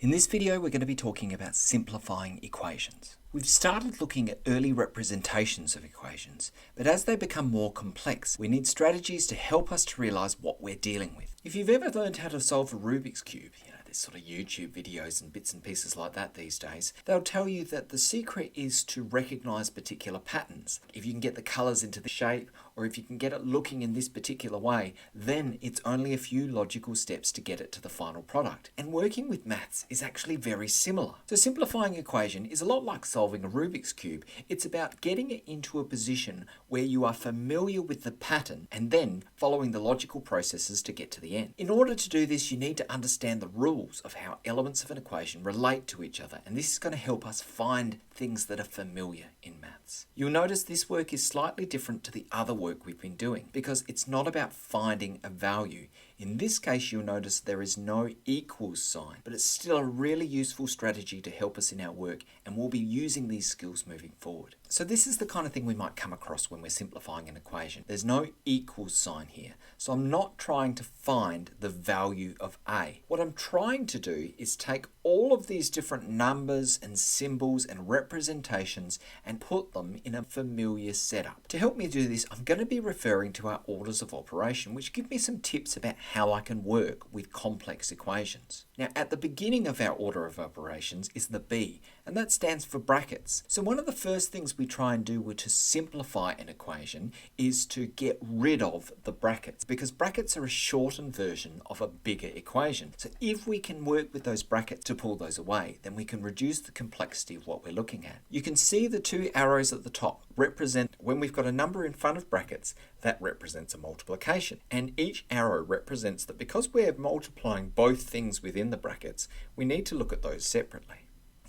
In this video, we're going to be talking about simplifying equations. We've started looking at early representations of equations, but as they become more complex, we need strategies to help us to realize what we're dealing with. If you've ever learned how to solve a Rubik's Cube, there's sort of YouTube videos and bits and pieces like that these days, they'll tell you that the secret is to recognize particular patterns. If you can get the colors into the shape, or if you can get it looking in this particular way, then it's only a few logical steps to get it to the final product. And working with maths is actually very similar. So simplifying an equation is a lot like solving a Rubik's Cube. It's about getting it into a position where you are familiar with the pattern and then following the logical processes to get to the end. In order to do this, you need to understand the rules of how elements of an equation relate to each other, and this is going to help us find things that are familiar in maths. You'll notice this work is slightly different to the other work we've been doing because it's not about finding a value. In this case, you'll notice there is no equals sign, but it's still a really useful strategy to help us in our work, and we'll be using these skills moving forward. So this is the kind of thing we might come across when we're simplifying an equation. There's no equals sign here, so I'm not trying to find the value of A. What I'm trying to do is take all of these different numbers and symbols and representations and put them in a familiar setup. To help me do this, I'm going to be referring to our orders of operation, which give me some tips about how I can work with complex equations. Now, at the beginning of our order of operations is the B, and that stands for brackets. So one of the first things we try and do to simplify an equation is to get rid of the brackets, because brackets are a shortened version of a bigger equation. So if we can work with those brackets to pull those away, then we can reduce the complexity of what we're looking at. You can see the two arrows at the top represent, when we've got a number in front of brackets, that represents a multiplication. And each arrow represents that because we're multiplying both things within the brackets, we need to look at those separately.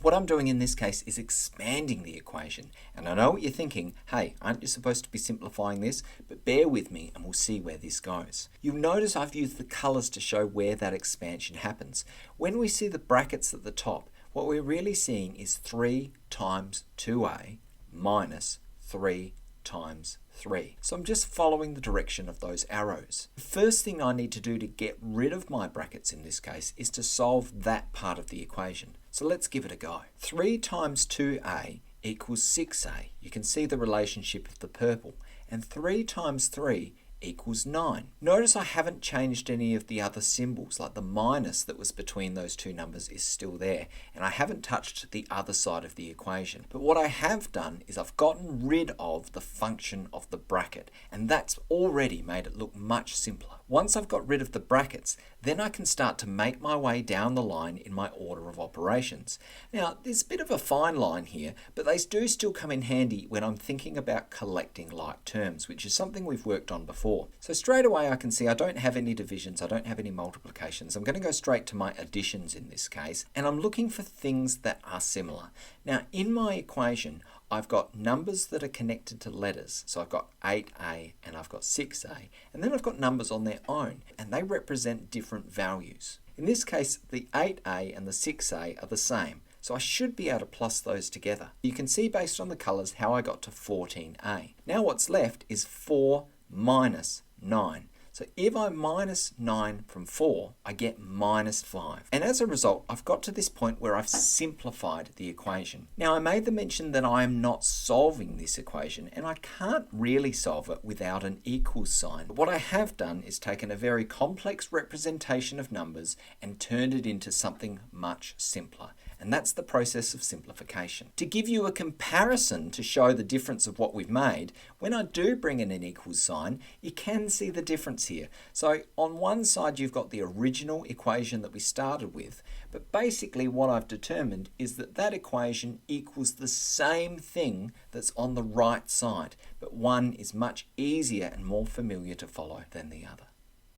What I'm doing in this case is expanding the equation. And I know what you're thinking, hey, aren't you supposed to be simplifying this? But bear with me and we'll see where this goes. You'll notice I've used the colors to show where that expansion happens. When we see the brackets at the top, what we're really seeing is 3 times 2a minus 3 times 3. So I'm just following the direction of those arrows. The first thing I need to do to get rid of my brackets in this case is to solve that part of the equation. So let's give it a go. 3 times 2a equals 6a. You can see the relationship of the purple. And 3 times 3 equals 9. Notice I haven't changed any of the other symbols, like the minus that was between those two numbers is still there, and I haven't touched the other side of the equation. But what I have done is I've gotten rid of the function of the bracket, and that's already made it look much simpler. Once I've got rid of the brackets, then I can start to make my way down the line in my order of operations. Now, there's a bit of a fine line here, but they do still come in handy when I'm thinking about collecting like terms, which is something we've worked on before. So straight away I can see I don't have any divisions, I don't have any multiplications. I'm going to go straight to my additions in this case, and I'm looking for things that are similar. Now, in my equation, I've got numbers that are connected to letters. So I've got 8a and I've got 6a, and then I've got numbers on their own, and they represent different values. In this case, the 8a and the 6a are the same, so I should be able to plus those together. You can see based on the colors how I got to 14a. Now what's left is 4 minus 9. So if I minus 9 from 4, I get minus 5. And as a result, I've got to this point where I've simplified the equation. Now, I made the mention that I am not solving this equation, and I can't really solve it without an equals sign. But what I have done is taken a very complex representation of numbers and turned it into something much simpler. And that's the process of simplification. To give you a comparison to show the difference of what we've made, when I do bring in an equals sign, you can see the difference here. So on one side you've got the original equation that we started with, but basically what I've determined is that that equation equals the same thing that's on the right side, but one is much easier and more familiar to follow than the other.